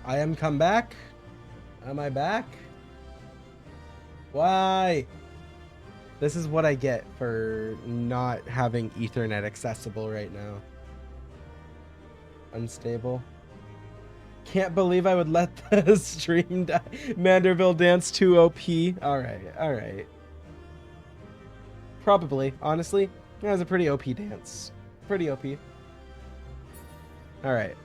I am come back? Am I back? Why? This is what I get for not having Ethernet accessible right now. Unstable. Can't believe I would let the stream die. Manderville dance 2 OP. Alright, alright. Probably, honestly. That was a pretty OP dance. Pretty OP. Alright.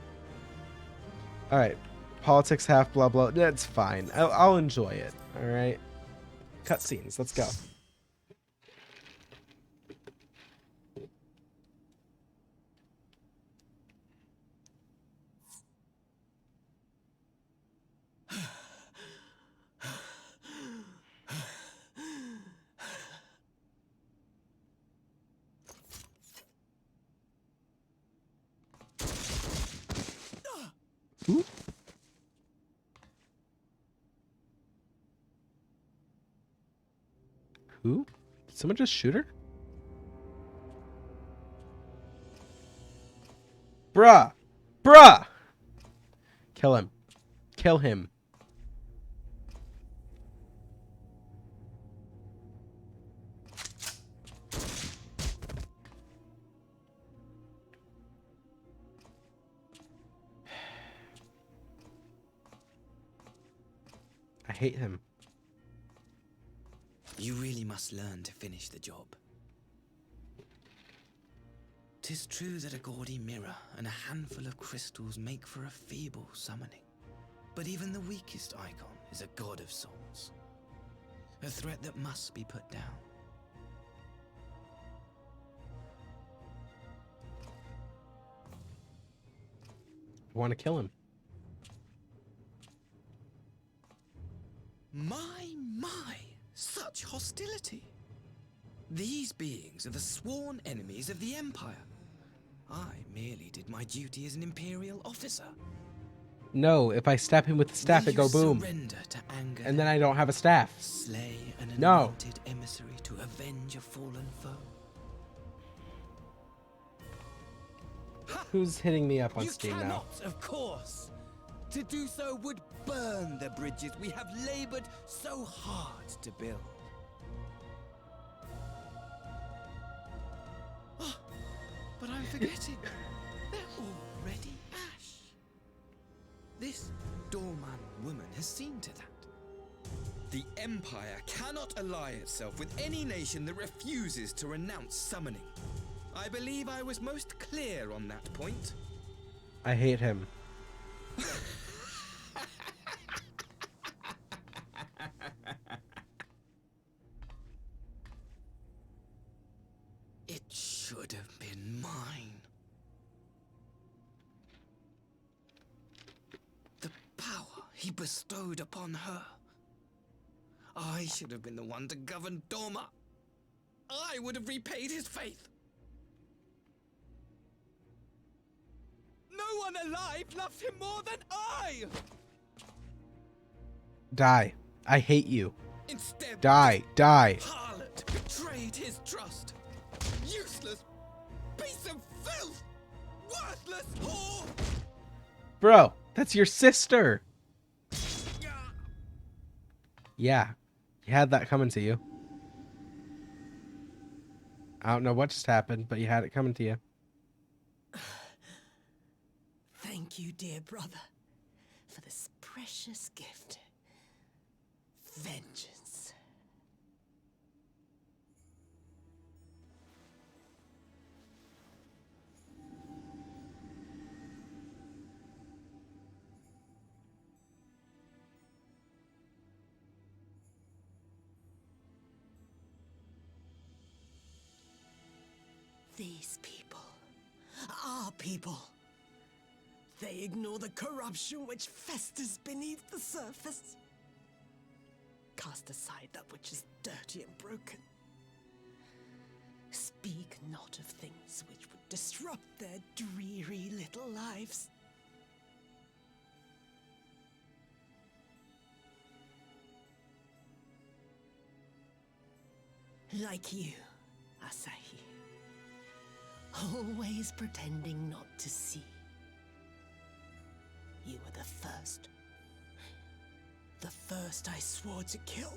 Alright. Politics half blah blah. That's fine. I'll enjoy it. Alright. Cutscenes. Let's go. Who? Who? Did someone just shoot her? Bruh! Bruh! Kill him. Kill him. I hate him. You really must learn to finish the job. 'Tis true that a gaudy mirror and a handful of crystals make for a feeble summoning. But even the weakest icon is a god of sorts. A threat that must be put down. I want to kill him. My, such hostility. These beings are the sworn enemies of the Empire. I merely did my duty as an Imperial officer. No, if I stab him with the staff, it go boom. To anger And then I don't have a staff. Slay an No. anointed emissary to avenge a fallen foe. Who's hitting me up on You Steam now? cannot, of course. To do so would burn the bridges we have labored so hard to build. Oh, but I'm forgetting. They're already ash. This doorman woman has seen to that. The Empire cannot ally itself with any nation that refuses to renounce summoning. I believe I was most clear on that point. I hate him. It should have been mine. The power he bestowed upon her. I should have been the one to govern Dorma. I would have repaid his faith. No one alive loves him more than I! Die. I hate you. Instead, Die. Die. harlot betrayed his trust. Useless piece of filth! Worthless whore! Bro, that's your sister. Yeah. You had that coming to you. I don't know what just happened, but you had it coming to you. Thank you, dear brother, for this precious gift. Vengeance. These people, our people, they ignore the corruption which festers beneath the surface. Cast aside that which is dirty and broken. Speak not of things which would disrupt their dreary little lives. Like you, Asahi. Always pretending not to see. You were the first. The first I swore to kill.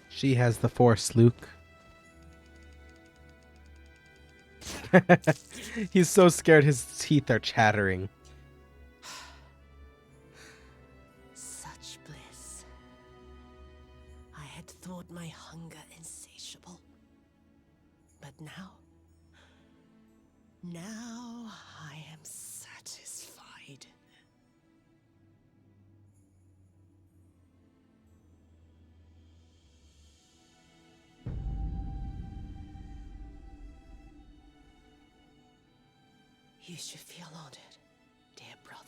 She has the Force, Luke. He's so scared his teeth are chattering. Such bliss. I had thought my hunger insatiable. But now I am satisfied. You should feel honored, dear brother.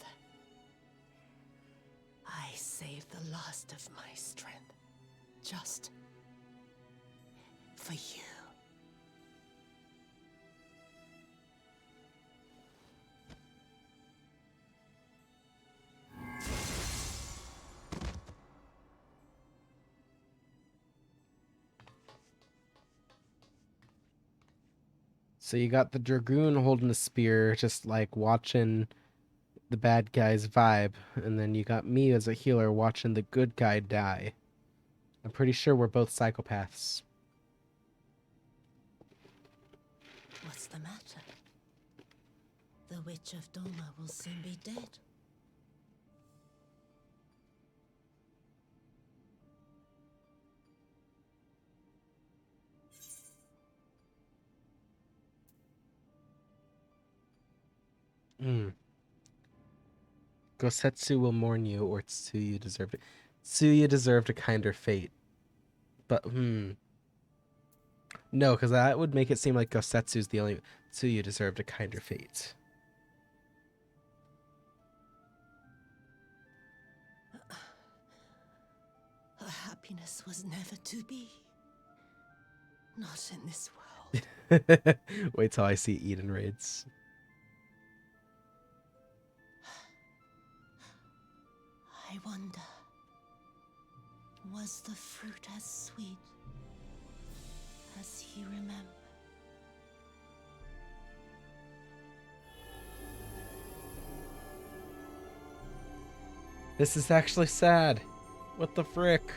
I saved the last of my strength, just for you. So you got the Dragoon holding a spear, just like watching the bad guy's vibe. And then you got me as a healer watching the good guy die. I'm pretty sure we're both psychopaths. What's the matter? The Witch of Doma will soon be dead. Gosetsu will mourn you, or Tsuyu deserved it. Tsuyu deserved a kinder fate. But, no, because that would make it seem like Gosetsu's the only... Tsuyu deserved a kinder fate. Her happiness was never to be. Not in this world. Wait till I see Eden raids. I wonder, was the fruit as sweet as he remembered? This is actually sad. What the frick?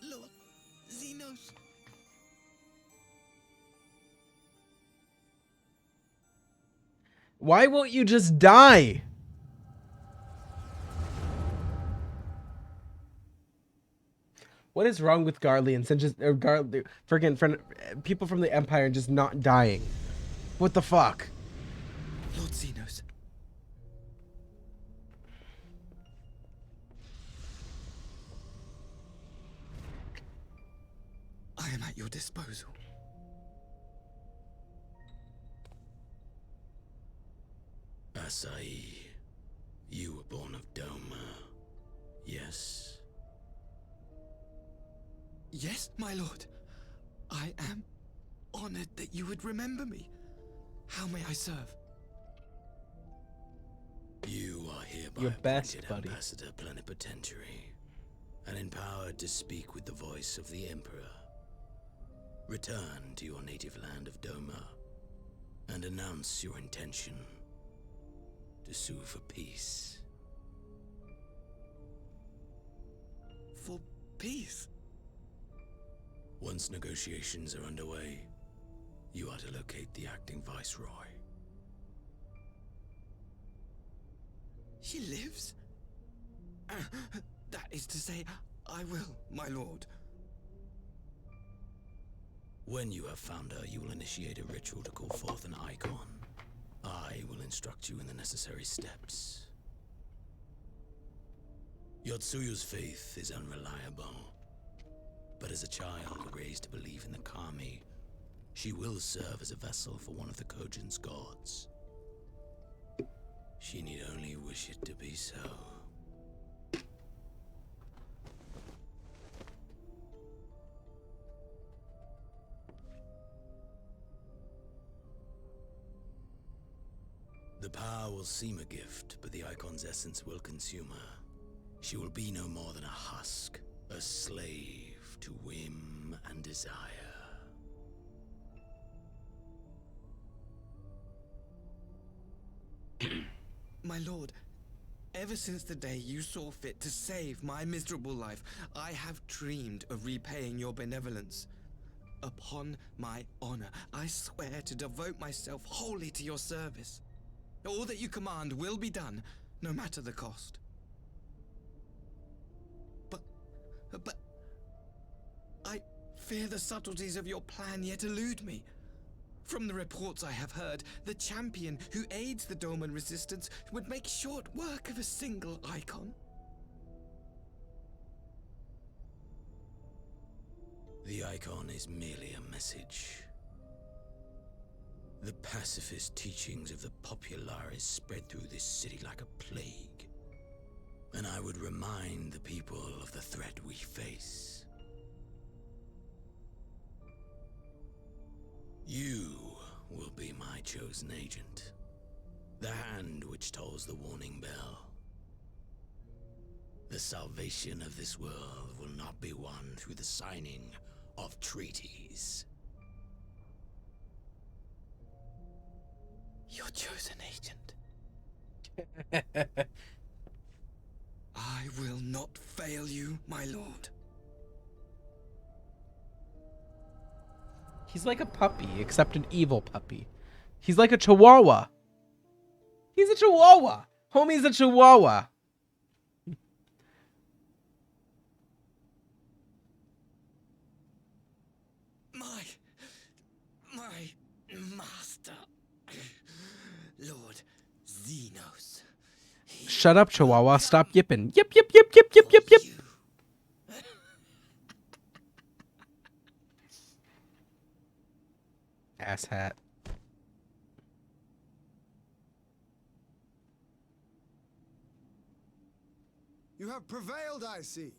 Lord Xenos. Why won't you just die? What is wrong with Garleans and just friggin' people from the Empire just not dying? What the fuck? Lord Xenos. I am at your disposal. Asai, you were born of Doma, yes? Yes, my lord. I am honored that you would remember me. How may I serve? You are hereby Your best appointed buddy. Ambassador Plenipotentiary, and empowered to speak with the voice of the Emperor. Return to your native land of Doma, and announce your intention to sue for peace. For peace? Once negotiations are underway, you are to locate the acting viceroy. She lives? That is to say, I will, my lord. When you have found her, you will initiate a ritual to call forth an icon. I will instruct you in the necessary steps. Yotsuyu's faith is unreliable, but as a child raised to believe in the Kami, she will serve as a vessel for one of the Kojin's gods. She need only wish it to be so. The power will seem a gift, but the icon's essence will consume her. She will be no more than a husk, a slave to whim and desire. My lord, ever since the day you saw fit to save my miserable life, I have dreamed of repaying your benevolence. Upon my honor, I swear to devote myself wholly to your service. All that you command will be done, no matter the cost. But I fear the subtleties of your plan yet elude me. From the reports I have heard, the champion who aids the Doman resistance would make short work of a single icon. The icon is merely a message. The pacifist teachings of the Populares spread through this city like a plague, and I would remind the people of the threat we face. You will be my chosen agent, the hand which tolls the warning bell. The salvation of this world will not be won through the signing of treaties. Your chosen agent. I will not fail you, my lord. He's like a puppy, except an evil puppy. He's like a chihuahua. He's a chihuahua. Homie's a chihuahua. My master, Lord Xenos. Shut up, chihuahua. Stop yipping. Yip, yip, yip, yip, yip, yip, yip. Asshat. You have prevailed, I see.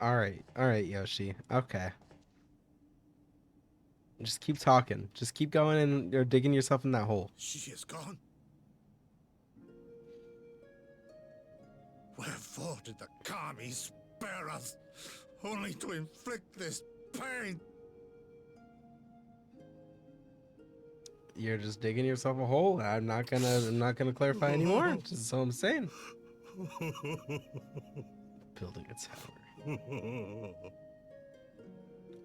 All right, Yoshi. Okay. Just keep talking. Just keep going and you're digging yourself in that hole. She is gone. Wherefore did the Kami spare us, only to inflict this pain? You're just digging yourself a hole. I'm not gonna clarify anymore. Just all I'm saying. Building a tower.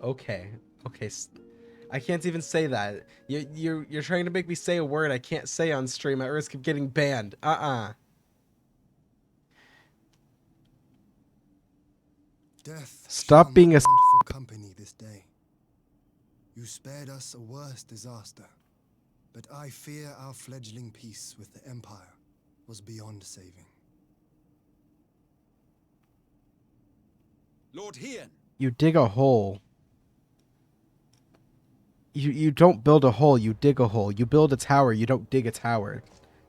Okay. I can't even say that. You're trying to make me say a word I can't say on stream at risk of getting banned. Death Stop shall being not a want for company this day. You spared us a worse disaster, but I fear our fledgling peace with the Empire was beyond saving. Lord Hien. You dig a hole. You don't build a hole, you dig a hole. You build a tower, you don't dig a tower.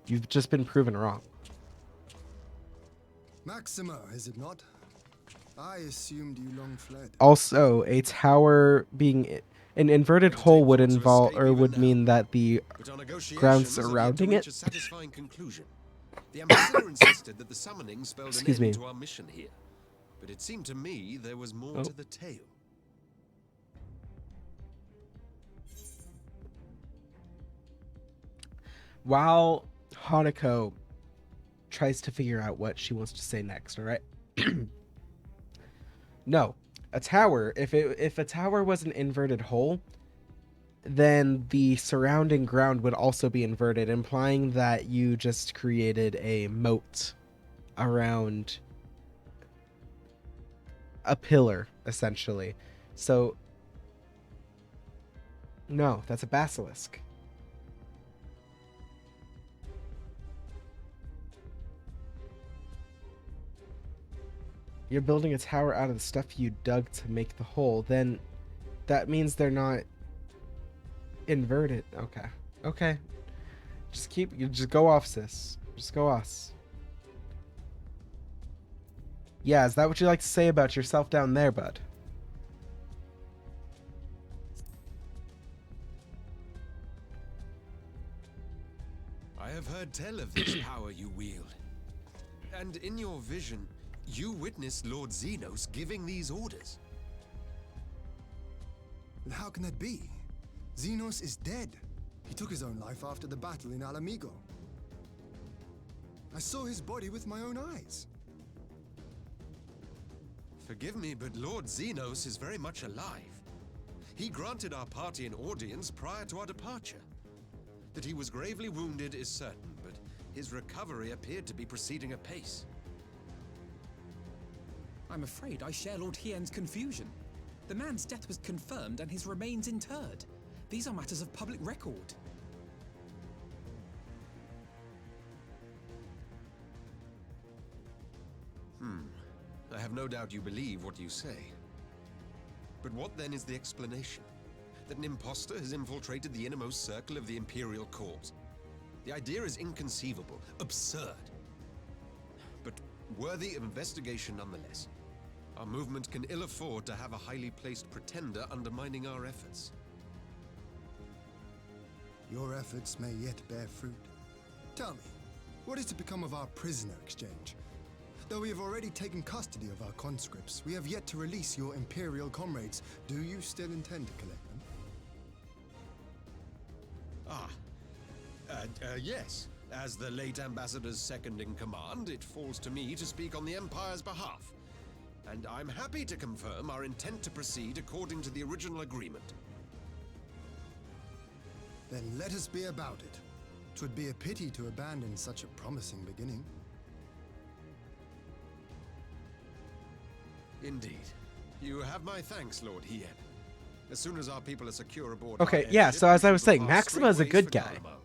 You've just been proven wrong. Maxima, is it not? I assumed you long fled. Also, a tower being an inverted hole would involve or would mean that the ground surrounding it. The ambassador insisted that the summoning spelled Excuse an end me. to our mission here, but it seemed to me there was more to the tale. While Hanako tries to figure out what she wants to say next, all right? No, a tower, if a tower was an inverted hole, then the surrounding ground would also be inverted, implying that you just created a moat around a pillar, essentially. So, no, that's a basilisk. You're building a tower out of the stuff you dug to make the hole, then that means they're not inverted. Okay. You just go off, sis. Just go us. Yeah, is that what you like to say about yourself down there, bud? I have heard tell of this power you wield. And in your vision, you witnessed Lord Xenos giving these orders. And how can that be? Xenos is dead. He took his own life after the battle in Alamigo. I saw his body with my own eyes. Forgive me, but Lord Xenos is very much alive. He granted our party an audience prior to our departure. That he was gravely wounded is certain, but his recovery appeared to be proceeding apace. I'm afraid I share Lord Hien's confusion. The man's death was confirmed and his remains interred. These are matters of public record. I have no doubt you believe what you say. But what then is the explanation? That an impostor has infiltrated the innermost circle of the Imperial Court? The idea is inconceivable, absurd. But worthy of investigation nonetheless. Our movement can ill afford to have a highly placed pretender undermining our efforts. Your efforts may yet bear fruit. Tell me, what is to become of our prisoner exchange? Though we have already taken custody of our conscripts, we have yet to release your Imperial comrades. Do you still intend to collect them? Yes. As the late Ambassador's second in command, it falls to me to speak on the Empire's behalf. And I'm happy to confirm our intent to proceed according to the original agreement. Then let us be about it. 'Twould be a pity to abandon such a promising beginning. Indeed. You have my thanks, Lord Hien. As soon as our people are secure aboard Okay, our yeah, airship, so as we I was shall saying, depart Maxima is a straightways good for guy. Garlemald.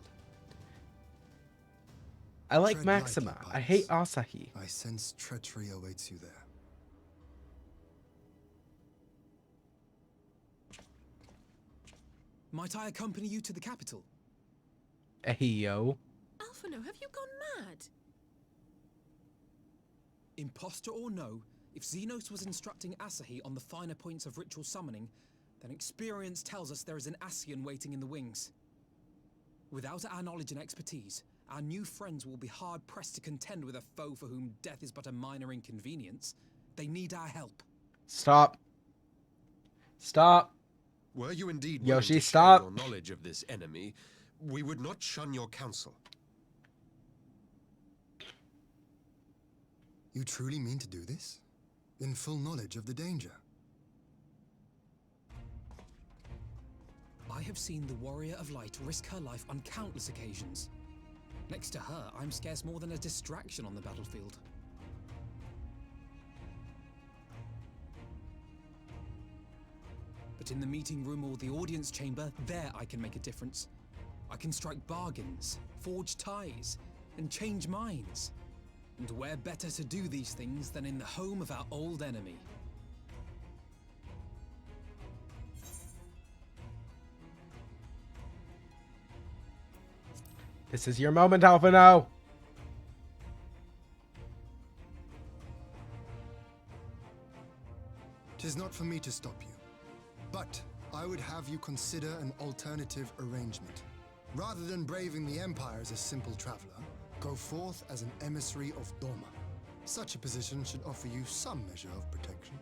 I like Tread Maxima. lightly, I hate Pirates. Asahi. I sense treachery awaits you there. Might I accompany you to the capital? Hey, yo. Alphino, have you gone mad? Imposter or no, if Xenos was instructing Asahi on the finer points of ritual summoning, then experience tells us there is an Ascian waiting in the wings. Without our knowledge and expertise, our new friends will be hard-pressed to contend with a foe for whom death is but a minor inconvenience. They need our help. Stop. Stop. Were you indeed Yoshi, willing to share stop. your knowledge of this enemy, we would not shun your counsel. You truly mean to do this? In full knowledge of the danger? I have seen the Warrior of Light risk her life on countless occasions. Next to her, I'm scarce more than a distraction on the battlefield. But in the meeting room or the audience chamber, there I can make a difference. I can strike bargains, forge ties, and change minds. And where better to do these things than in the home of our old enemy? This is your moment, Alphino. Tis not for me to stop you. But I would have you consider an alternative arrangement. Rather than braving the Empire as a simple traveler, go forth as an emissary of Doma. Such a position should offer you some measure of protection.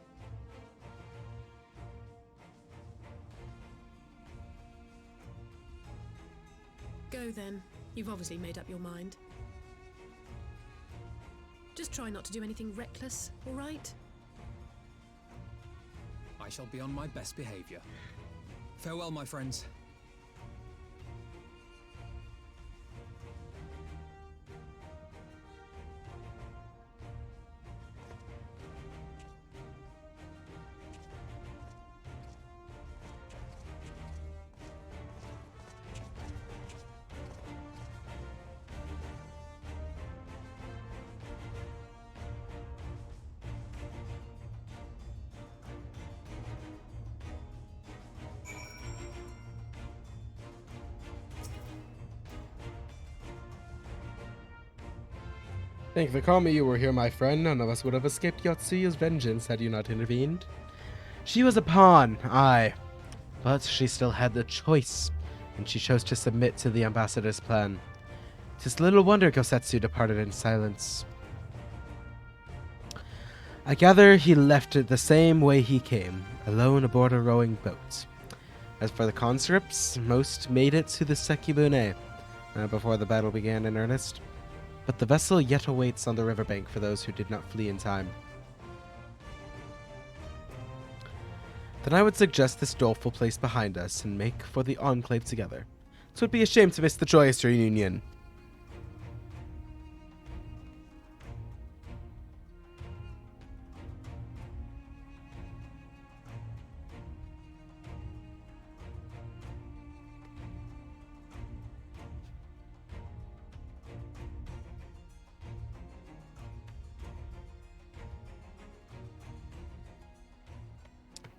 Go then. You've obviously made up your mind. Just try not to do anything reckless, all right? I shall be on my best behavior. Farewell, my friends. Thank the Kami you were here, my friend. None of us would have escaped Yotsuya's vengeance had you not intervened. She was a pawn, aye, but she still had the choice, and she chose to submit to the ambassador's plan. 'Tis little wonder Gosetsu departed in silence. I gather he left it the same way he came, alone aboard a rowing boat. As for the conscripts, most made it to the Sekibune before the battle began in earnest, but the vessel yet awaits on the riverbank for those who did not flee in time. Then I would suggest this doleful place behind us and make for the Enclave together. 'Twould be a shame to miss the joyous reunion.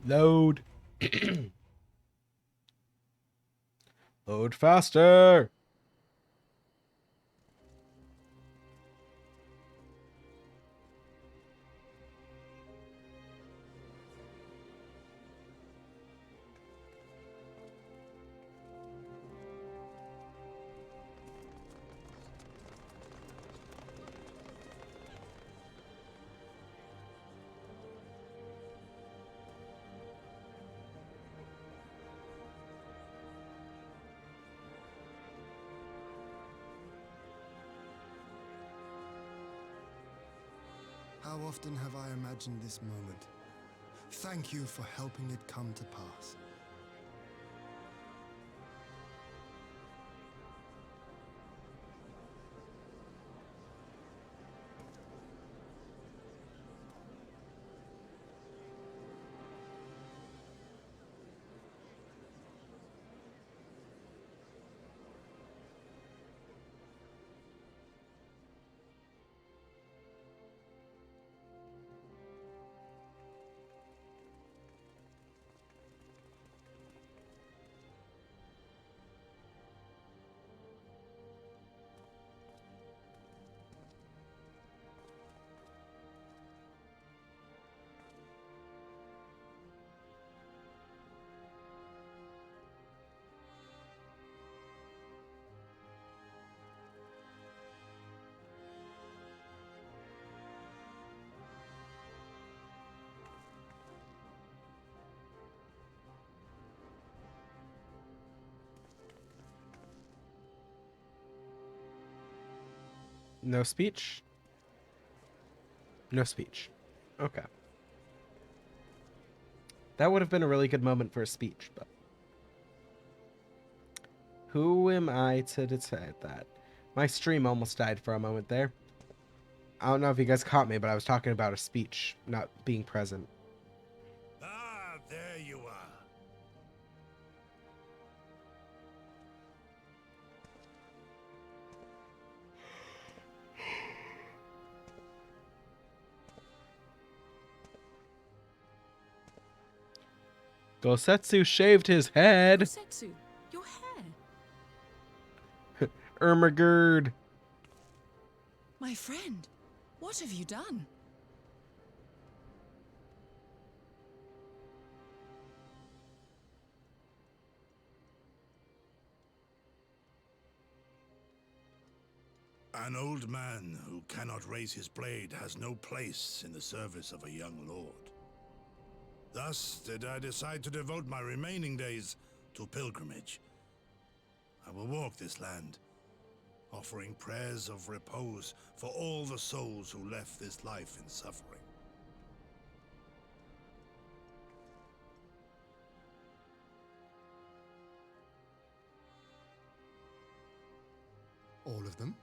Load. Load faster. How often have I imagined this moment? Thank you for helping it come to pass. No speech? No speech. Okay. That would have been a really good moment for a speech, but... Who am I to decide that? My stream almost died for a moment there. I don't know if you guys caught me, but I was talking about a speech, not being present. Ah, there you are. Gosetsu shaved his head. Gosetsu, your hair. Ermagerd. My friend, what have you done? An old man who cannot raise his blade has no place in the service of a young lord. Thus did I decide to devote my remaining days to pilgrimage. I will walk this land, offering prayers of repose for all the souls who left this life in suffering. All of them?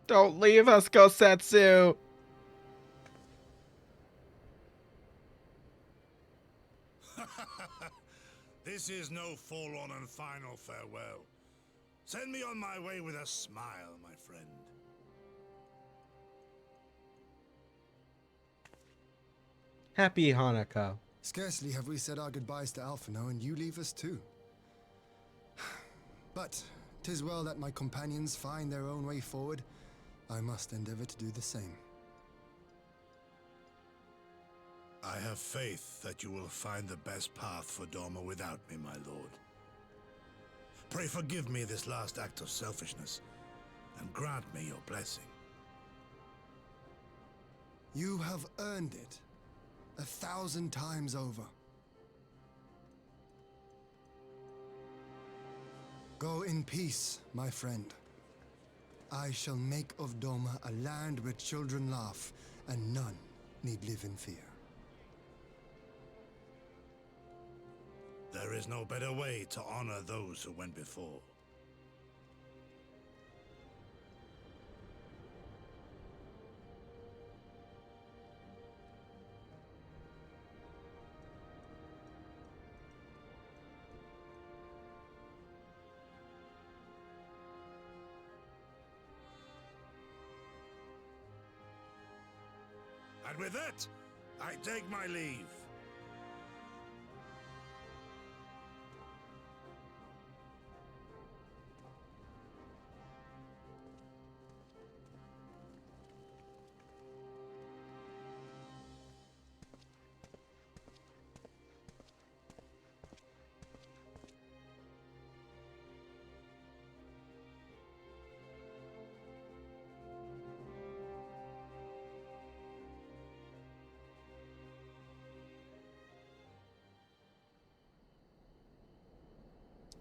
Don't leave us, Gosetsu! This is no forlorn and final farewell. Send me on my way with a smile, my friend. Happy Hanukkah. Scarcely have we said our goodbyes to Alphino, and you leave us too. But 'tis well that my companions find their own way forward. I must endeavor to do the same. I have faith that you will find the best path for Doma without me, my lord. Pray forgive me this last act of selfishness, and grant me your blessing. You have earned it 1,000 times over. Go in peace, my friend. I shall make of Doma a land where children laugh and none need live in fear. There is no better way to honor those who went before. And with that, I take my leave.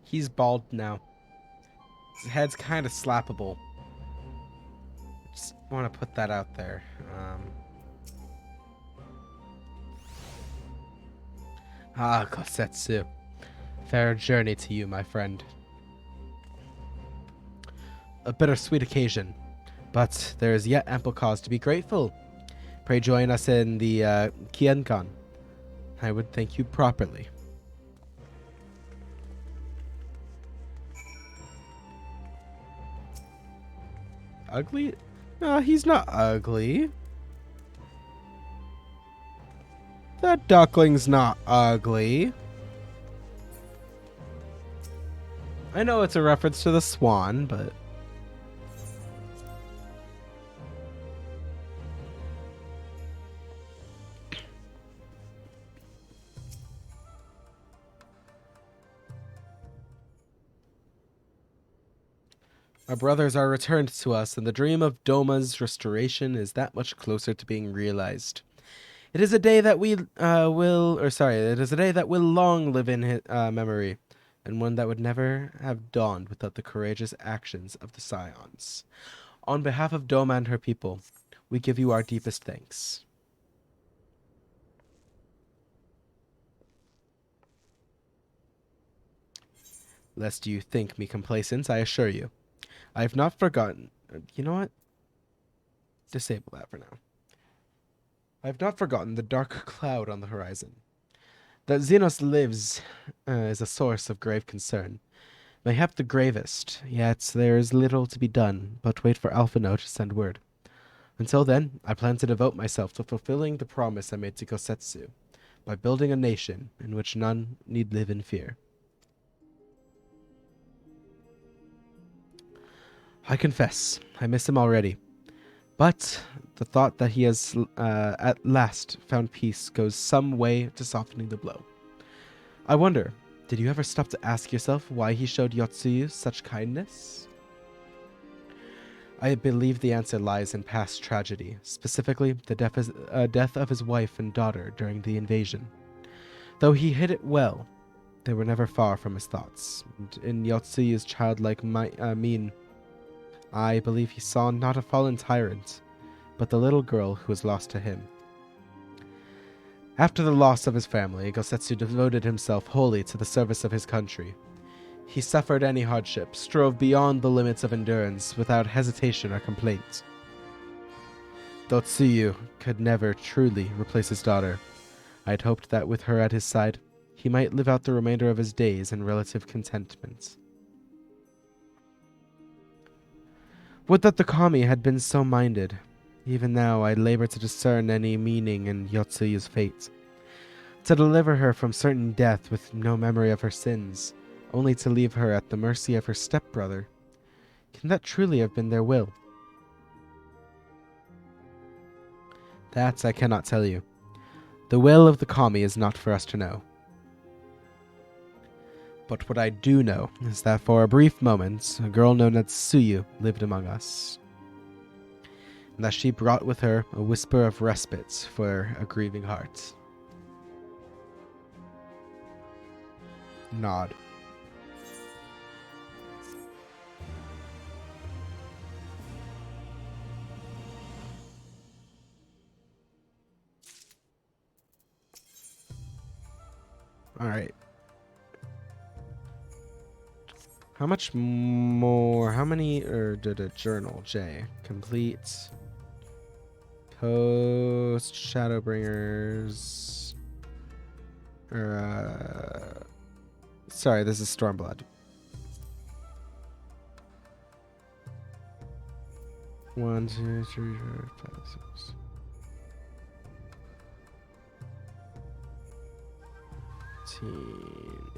He's bald now. His head's kind of slappable. Just want to put that out there. Kosetsu. Fair journey to you, my friend. A bittersweet occasion, but there is yet ample cause to be grateful. Pray join us in the Kienkan. I would thank you properly. Ugly? No, he's not ugly. That duckling's not ugly. I know it's a reference to the swan, but... Our brothers are returned to us, and the dream of Doma's restoration is that much closer to being realized. It is a day that it is a day that will long live in memory, and one that would never have dawned without the courageous actions of the Scions. On behalf of Doma and her people, we give you our deepest thanks. Lest you think me complacent, I assure you, I have not forgotten... You know what? Disable that for now. I have not forgotten the dark cloud on the horizon. That Xenos lives is a source of grave concern. Mayhap the gravest, yet there is little to be done but wait for Alphino to send word. Until then, I plan to devote myself to fulfilling the promise I made to Kosetsu, by building a nation in which none need live in fear. I confess, I miss him already. But the thought that he has at last found peace goes some way to softening the blow. I wonder, did you ever stop to ask yourself why he showed Yotsuyu such kindness? I believe the answer lies in past tragedy, specifically the death of his wife and daughter during the invasion. Though he hid it well, they were never far from his thoughts. And in Yotsuyu's childlike mien, I believe he saw not a fallen tyrant, but the little girl who was lost to him. After the loss of his family, Gosetsu devoted himself wholly to the service of his country. He suffered any hardship, strove beyond the limits of endurance without hesitation or complaint. Totsuyu could never truly replace his daughter. I had hoped that with her at his side, he might live out the remainder of his days in relative contentment. Would that the kami had been so minded. Even now, I labor to discern any meaning in Yotsuyu's fate. To deliver her from certain death with no memory of her sins, only to leave her at the mercy of her stepbrother. Can that truly have been their will? That I cannot tell you. The will of the kami is not for us to know. But what I do know is that for a brief moment, a girl known as Tsuyu lived among us, and that she brought with her a whisper of respite for a grieving heart. Nod. All right. How much more? How many? Did a journal? J. Complete. Post. Shadowbringers. Sorry, this is Stormblood. 1, 2, 3, 4, 5, 6.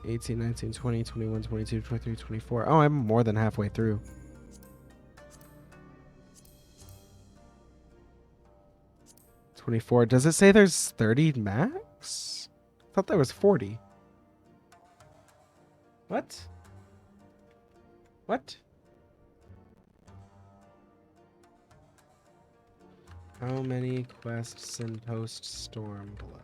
18, 19, 20, 21, 22, 23, 24. Oh, I'm more than halfway through. $24. Does it say there's 30 max? I thought there was 40. What? What? How many quests in post Stormblood?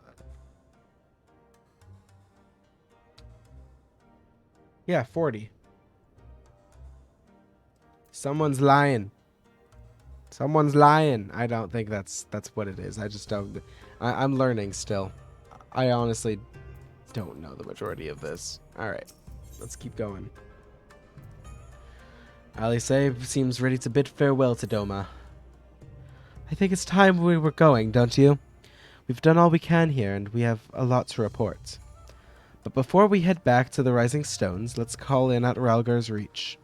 Yeah, 40. Someone's lying. Someone's lying. I don't think that's what it is. I just don't. I'm learning still. I honestly don't know the majority of this. All right, let's keep going. Alice seems ready to bid farewell to Doma. I think it's time we were going, don't you? We've done all we can here, and we have a lot to report. But before we head back to the Rising Stones, let's call in at Ralgar's Reach.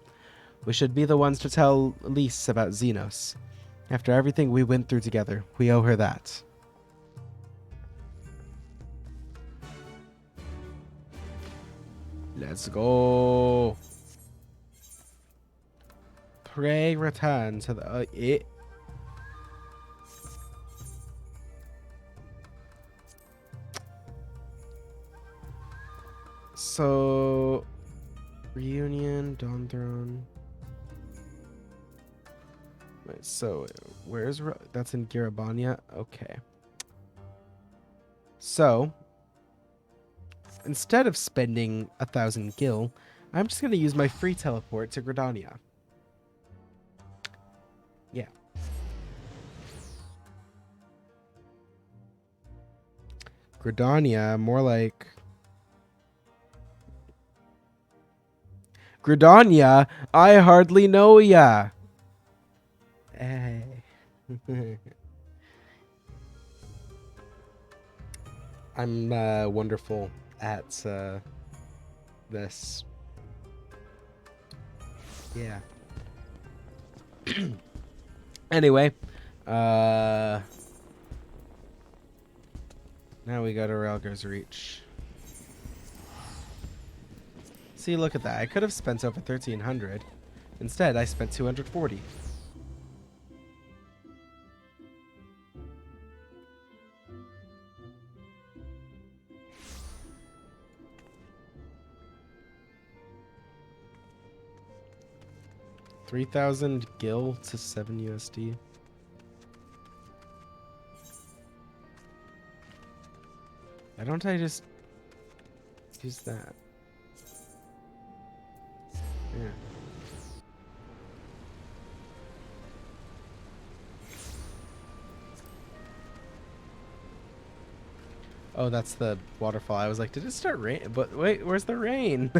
We should be the ones to tell Lise about Xenos. After everything we went through together, we owe her that. Let's go. Pray return to the... So... Reunion, Dawn Throne... Wait, so where's... That's in Garabania? Okay. So... Instead of spending 1,000 gil, I'm just going to use my free teleport to Gridania. Yeah. Gridania, more like... Gridania, I hardly know ya. Hey. I'm wonderful at this. Yeah. Anyway, now we go to Ralgar's Reach. See, look at that. I could have spent over 1,300. Instead, I spent 240. $3,000 gil to 7 USD. Why don't I just use that? Yeah. Oh, that's the waterfall. I was like, did it start rain? But wait, where's the rain?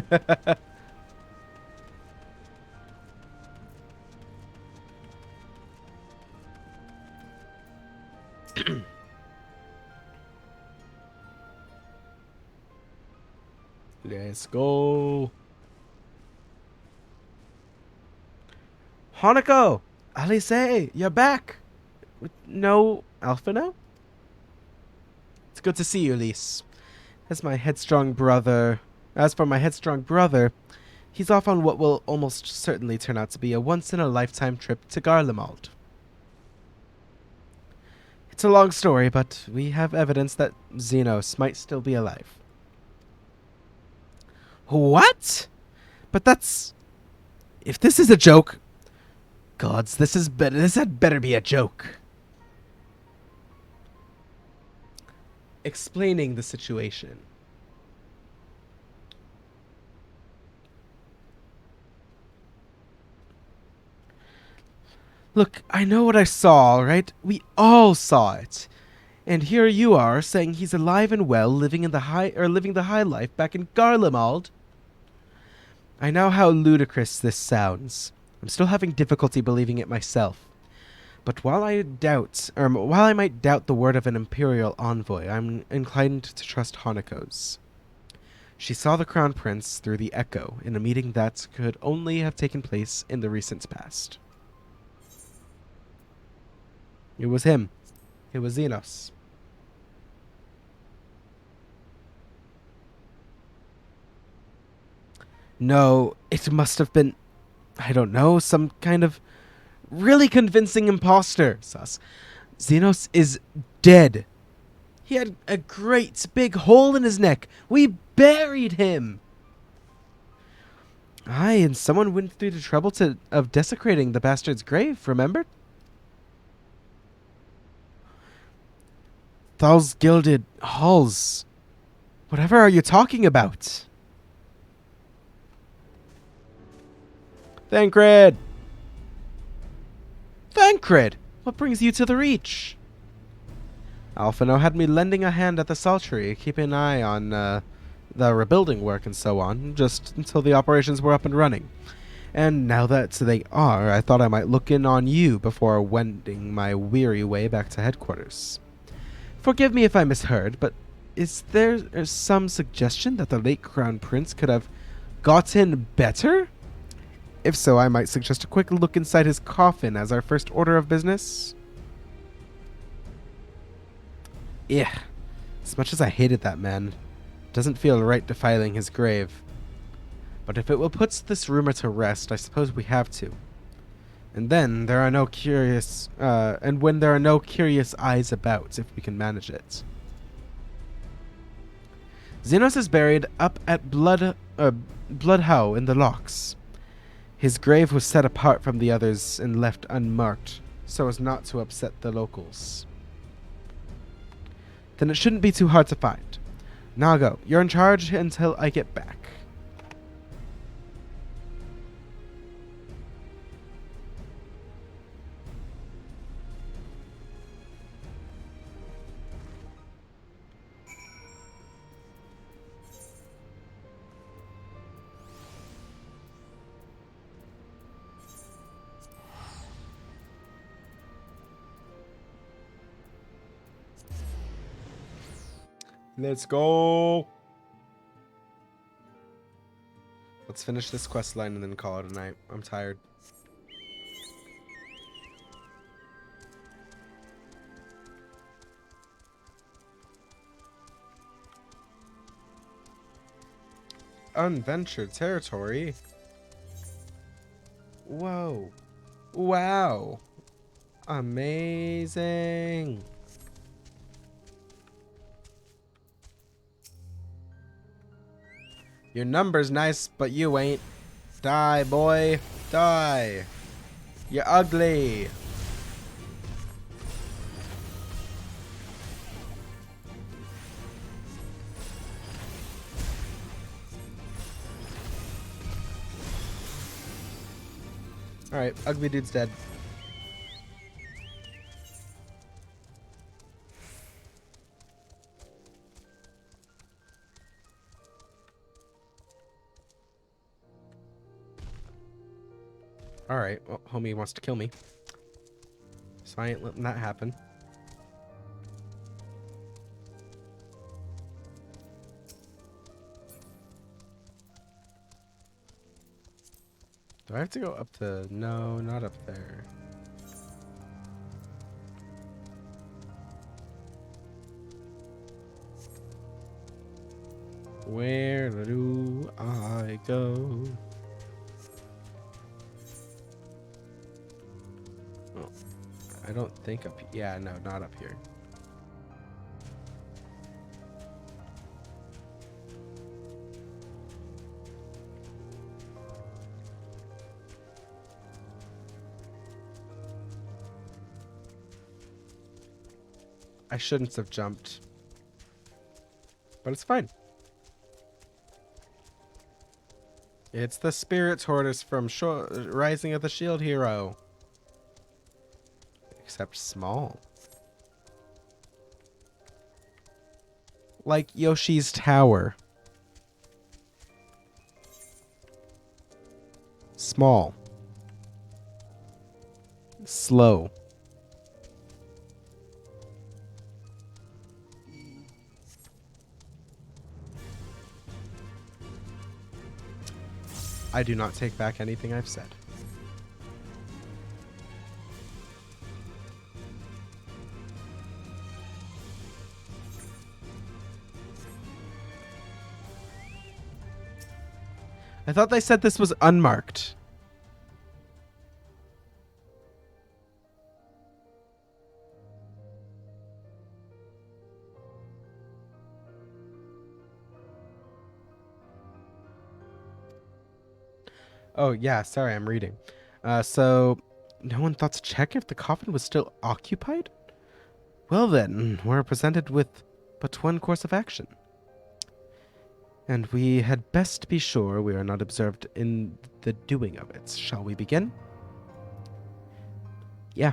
Let's go. Hanako! Alice, you're back! No, Alphino? It's good to see you, Lise. As for my headstrong brother, he's off on what will almost certainly turn out to be a once-in-a-lifetime trip to Garlemald. It's a long story, but we have evidence that Xenos might still be alive. What? But that's... If this is a joke... Gods, this had better be a joke. Explaining the situation. Look, I know what I saw, all right? We all saw it. And here you are saying he's alive and well, living the high life back in Garlemald. I know how ludicrous this sounds. I'm still having difficulty believing it myself. But while I might doubt the word of an imperial envoy, I'm inclined to trust Hanako's. She saw the crown prince through the echo in a meeting that could only have taken place in the recent past. It was him. It was Xenos. No, it must have been, I don't know, some kind of really convincing imposter, sus. Xenos is dead. He had a great big hole in his neck. We buried him. Aye, and someone went through the trouble of desecrating the bastard's grave, remember? Those gilded halls. Whatever are you talking about? Thancred! Thancred! What brings you to the Reach? Alphino had me lending a hand at the saltery, keeping an eye on the rebuilding work and so on, just until the operations were up and running. And now that they are, I thought I might look in on you before wending my weary way back to headquarters. Forgive me if I misheard, but is there some suggestion that the late Crown Prince could have gotten better? If so, I might suggest a quick look inside his coffin as our first order of business. Yeah, as much as I hated that man, it doesn't feel right defiling his grave. But if it will put this rumor to rest, I suppose we have to. And then there are no curious, and when there are no curious eyes about, if we can manage it. Xenos is buried up at Bloodhow in the Locks. His grave was set apart from the others and left unmarked, so as not to upset the locals. Then it shouldn't be too hard to find. Now go. You're in charge until I get back. Let's go. Let's finish this quest line and then call it a night. I'm tired. Unventured territory. Whoa. Wow. Amazing. Your number's nice, but you ain't. Die, boy. Die. You're ugly. Alright, ugly dude's dead. Alright, well, homie wants to kill me. So I ain't letting that happen. Do I have to go up to... No, not up there. Where do I go? Oh, I don't think up. Yeah, no, not up here. I shouldn't have jumped, but it's fine. It's the spirit tortoise from Rising of the Shield Hero. Except small. Like Yoshi's Tower. Small. Slow. I do not take back anything I've said. I thought they said this was unmarked. Oh, yeah, sorry, I'm reading. So, no one thought to check if the coffin was still occupied? Well then, we're presented with but one course of action. And we had best be sure we are not observed in the doing of it. Shall we begin? Yeah.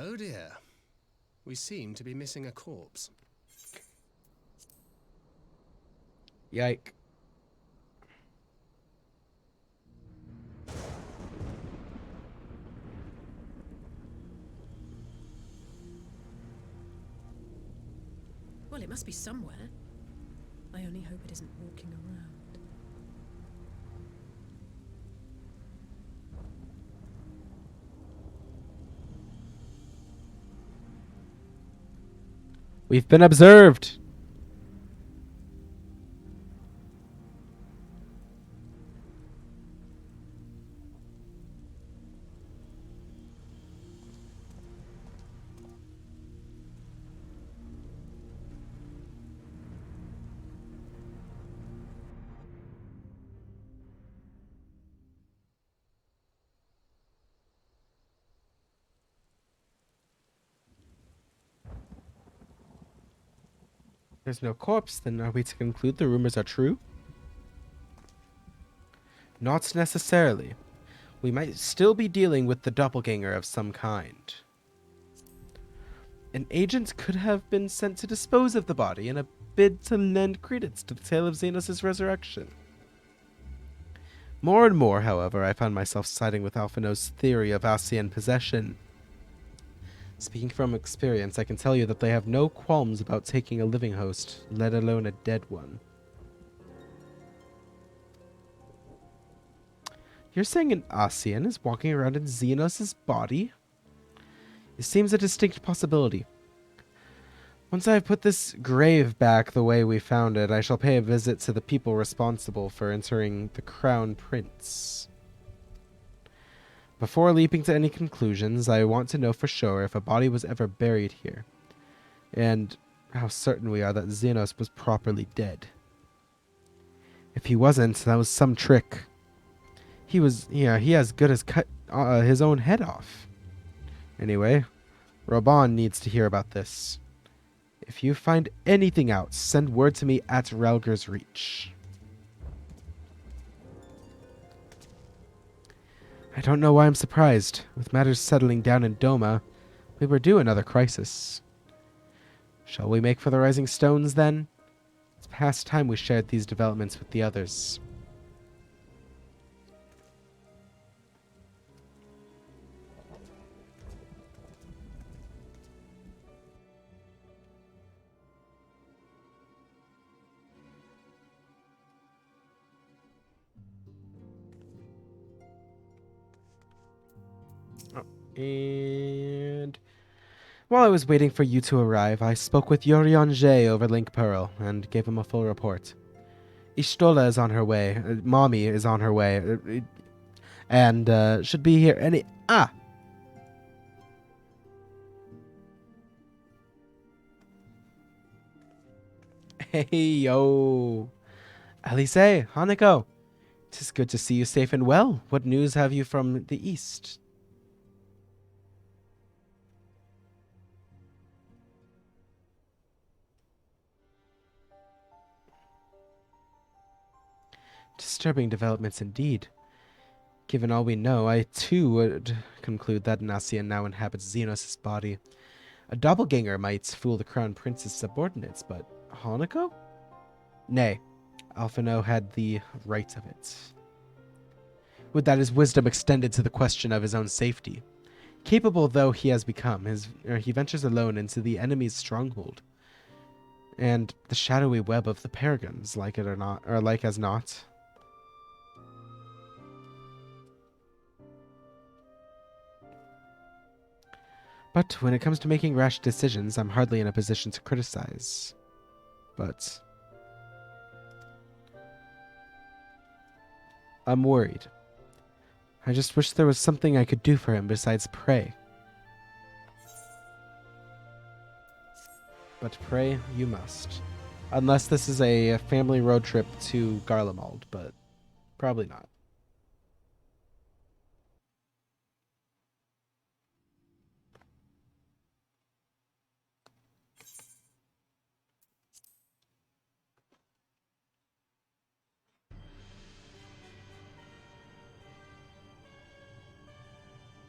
Oh dear. We seem to be missing a corpse. Yike. Well, it must be somewhere. I only hope it isn't walking around. We've been observed. There's no corpse, then are we to conclude the rumors are true? Not necessarily. We might still be dealing with the doppelganger of some kind. An agent could have been sent to dispose of the body in a bid to lend credence to the tale of Xenos' resurrection. More and more, however, I found myself siding with Alphino's theory of Ascian possession. Speaking from experience, I can tell you that they have no qualms about taking a living host, let alone a dead one. You're saying an Ascian is walking around in Xenos' body? It seems a distinct possibility. Once I have put this grave back the way we found it, I shall pay a visit to the people responsible for entering the Crown Prince. Before leaping to any conclusions, I want to know for sure if a body was ever buried here, and how certain we are that Xenos was properly dead. If he wasn't, that was some trick. He as good as cut his own head off. Anyway, Roban needs to hear about this. If you find anything out, send word to me at Relger's Reach. I don't know why I'm surprised. With matters settling down in Doma, we were due another crisis. Shall we make for the Rising Stones, then? It's past time we shared these developments with the others. And while I was waiting for you to arrive, I spoke with Yorionje over Link Pearl and gave him a full report. Ishtola is on her way. Mommy is on her way. And should be here any... Ah! Hey, yo. Alice, Hanako. 'Tis good to see you safe and well. What news have you from the east? Disturbing developments indeed. Given all we know, I too would conclude that Nasia now inhabits Xenos' body. A doppelganger might fool the Crown Prince's subordinates, but Hanako? Nay, Alphino had the right of it. Would that his wisdom extended to the question of his own safety. Capable though he has become, he ventures alone into the enemy's stronghold. And the shadowy web of the Paragons, like it or not, or like as not. But when it comes to making rash decisions, I'm hardly in a position to criticize. But I'm worried. I just wish there was something I could do for him besides pray. But pray you must. Unless this is a family road trip to Garlemald, but probably not.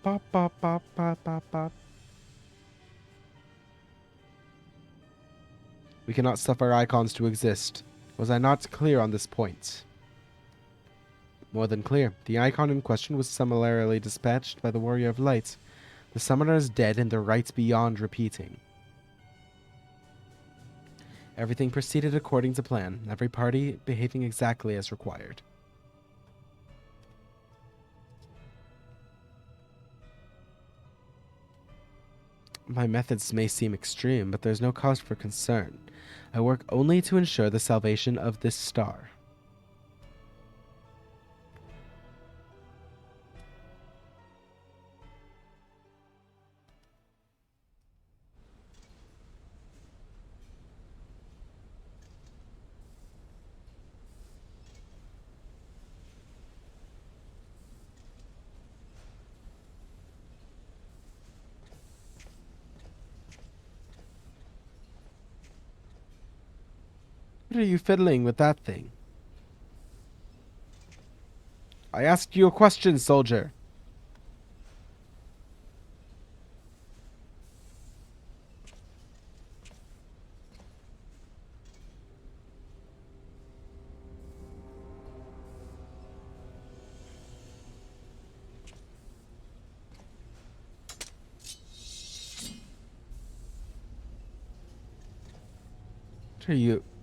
Bop, bop, bop, bop, bop, bop. We cannot suffer icons to exist. Was I not clear on this point? More than clear. The icon in question was summarily dispatched by the Warrior of Light. The summoner is dead and the rites beyond repeating. Everything proceeded according to plan, every party behaving exactly as required. My methods may seem extreme, but there's no cause for concern. I work only to ensure the salvation of this star. What are you fiddling with that thing? I asked you a question, soldier.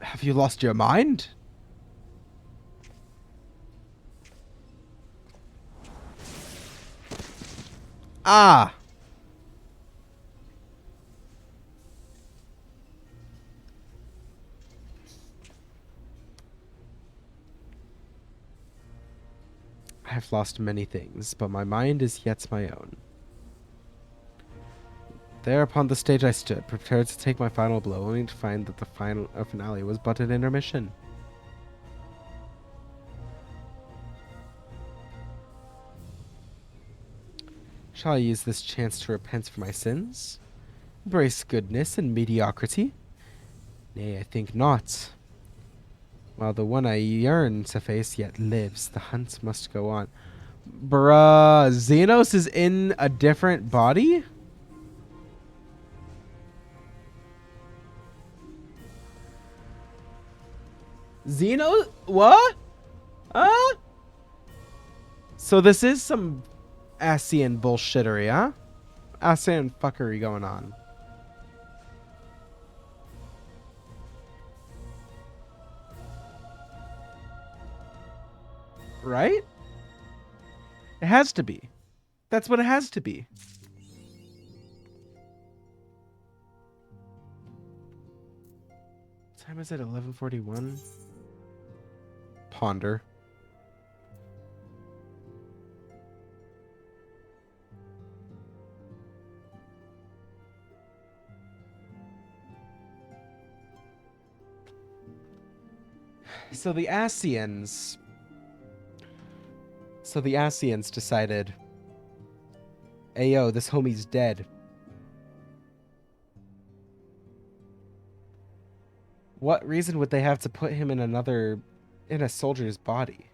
Have you lost your mind? Ah! I have lost many things, but my mind is yet my own. There upon the stage I stood, prepared to take my final blow, only to find that the finale was but an intermission. Shall I use this chance to repent for my sins? Embrace goodness and mediocrity? Nay, I think not. While the one I yearn to face yet lives, the hunt must go on. Bruh, Xenos is in a different body? Xenos? What? Huh? So this is some Asian bullshittery, huh? Asian fuckery going on. Right? It has to be. That's what it has to be. What time is it? 11:41. Ponder. So the Asians. So the Asians decided, "Ayo, this homie's dead. What reason would they have to put him in a soldier's body?"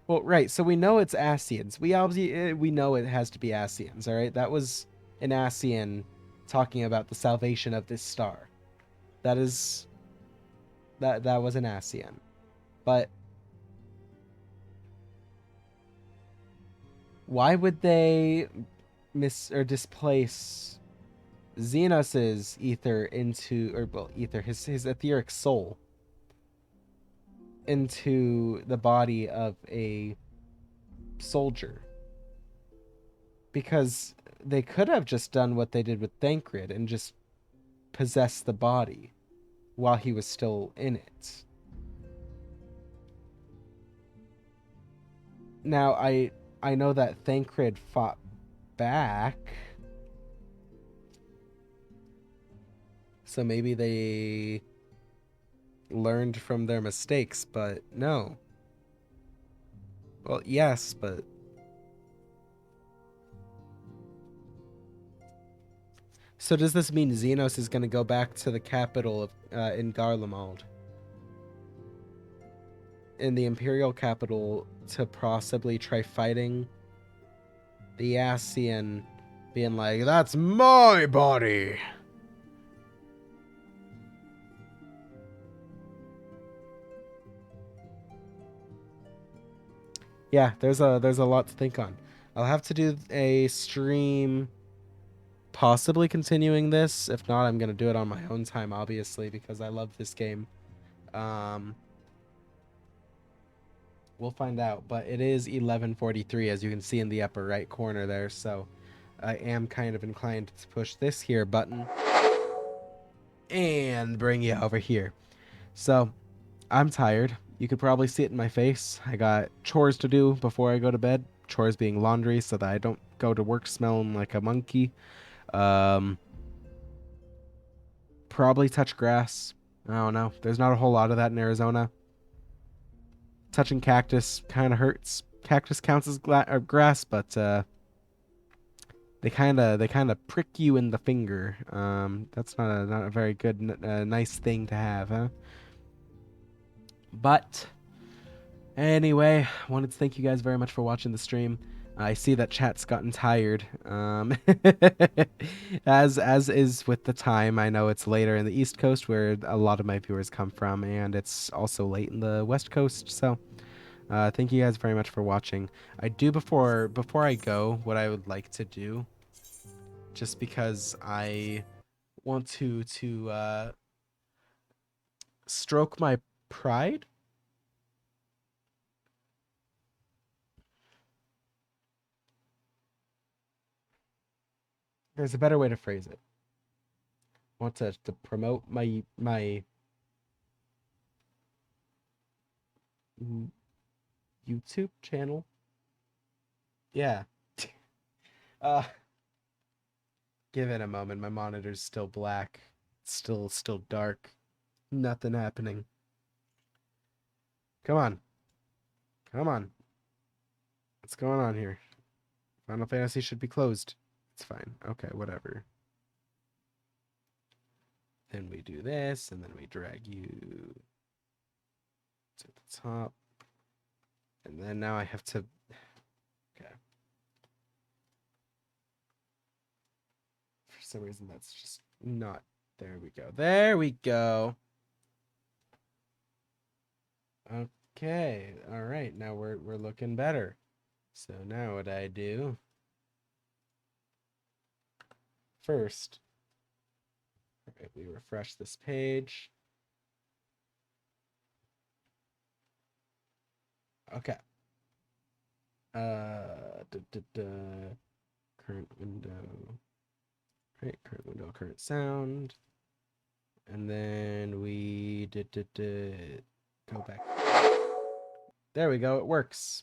Well, right. So we know it's Asians. We know it has to be Asians. All right. That was an Asian talking about the salvation of this star. That is that was an Asian. But why would they miss or displace Xenos's ether into, or well, ether, his etheric soul into the body of a soldier? Because they could have just done what they did with Thancred and just possessed the body while he was still in it. Now, I know that Thancred fought back, so maybe they learned from their mistakes, but no. Well, yes, but so does this mean Xenos is going to go back to the capital of in Garlemald, in the Imperial capital, to possibly try fighting the Asian, being like, "That's my body"? Yeah, there's a lot to think on. I'll have to do a stream possibly continuing this. If not, I'm going to do it on my own time, obviously, because I love this game. We'll find out, but it is 11:43, as you can see in the upper right corner there, so I am kind of inclined to push this here button and bring you over here. So, I'm tired. You could probably see it in my face. I got chores to do before I go to bed. Chores being laundry, so that I don't go to work smelling like a monkey. Probably touch grass. I don't know. There's not a whole lot of that in Arizona. Touching cactus kind of hurts. Cactus counts as grass, but they kind of prick you in the finger. That's not a very good, nice thing to have, huh? But anyway, I wanted to thank you guys very much for watching the stream. I see that chat's gotten tired. As is with the time. I know it's later in the East Coast where a lot of my viewers come from, and it's also late in the West Coast. So, thank you guys very much for watching. I do before I go, what I would like to do, just because I want to stroke my pride. There's a better way to phrase it. I want to promote my YouTube channel. Yeah. uh Give it a moment. My monitor's still black. It's still dark. Nothing happening. Come on. Come on. What's going on here? Final Fantasy should be closed. It's fine. Okay, whatever. Then we do this, and then we drag you to the top. And then now I have to... Okay. For some reason, that's just not... There we go. There we go. Okay. All right. Now we're looking better. So now what I do... First, right, we refresh this page. Okay. Current window. Right, current window, current sound. And then we go back. There we go. It works.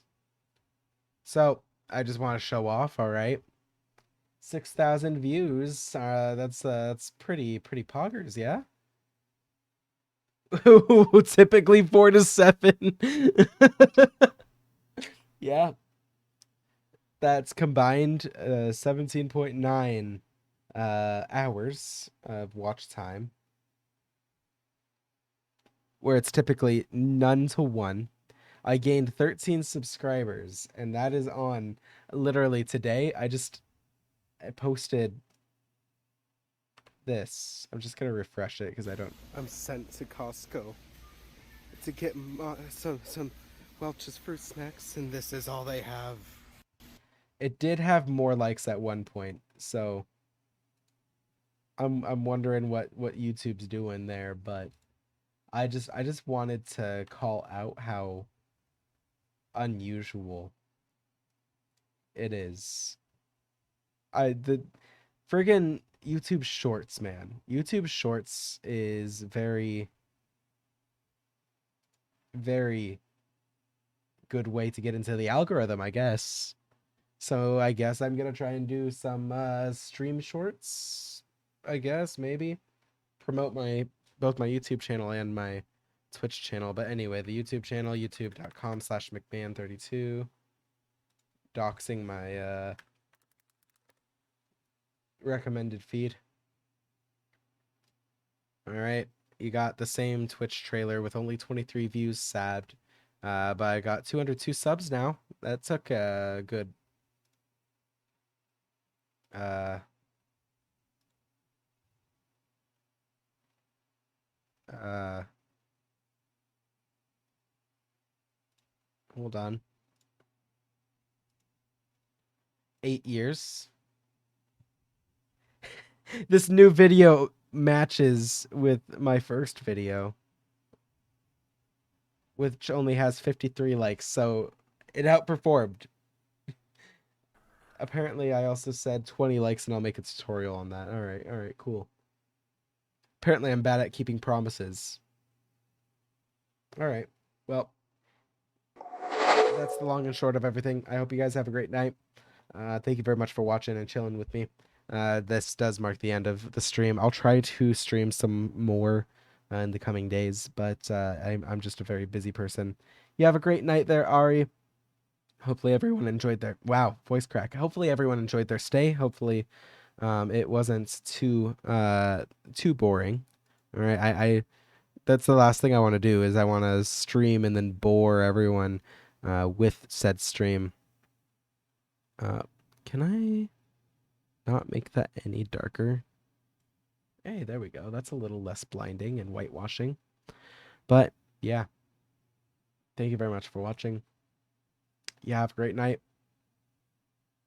So I just want to show off. All right, 6,000 views. That's pretty poggers. Yeah. Typically 4 to 7. Yeah. That's combined 17.9 hours of watch time, where it's typically none to 1. I gained 13 subscribers, and that is on literally today. I posted this. I'm just gonna refresh it because I don't. I'm sent to Costco to get some Welch's fruit snacks, and this is all they have. It did have more likes at one point, so I'm wondering what YouTube's doing there, but I just wanted to call out how unusual it is. The friggin' YouTube Shorts, man. YouTube Shorts is very good way to get into the algorithm, I guess. So I guess I'm gonna try and do some stream shorts. I guess maybe promote both my YouTube channel and my Twitch channel. But anyway, the YouTube channel, youtube.com/McMahon32. Doxing my recommended feed. All right, you got the same Twitch trailer with only 23 views. Sad, but I got 202 subs now. That took a good uh uh hold on, 8 years. This new video matches with my first video, which only has 53 likes, so it outperformed. Apparently, I also said 20 likes and I'll make a tutorial on that. All right, cool. Apparently, I'm bad at keeping promises. All right, well, that's the long and short of everything. I hope you guys have a great night. Thank you very much for watching and chilling with me. This does mark the end of the stream. I'll try to stream some more in the coming days, but I'm just a very busy person. You have a great night there, Ari. Hopefully everyone enjoyed their voice crack. Hopefully everyone enjoyed their stay. Hopefully it wasn't too boring. All right, I that's the last thing I want to do is I want to stream and then bore everyone with said stream. Can I not make that any darker? Hey, there we go. That's a little less blinding and whitewashing. But yeah, thank you very much for watching. You have a great night.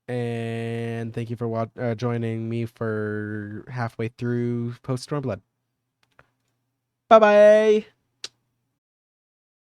And thank you for joining me for halfway through Post Stormblood. Bye-bye!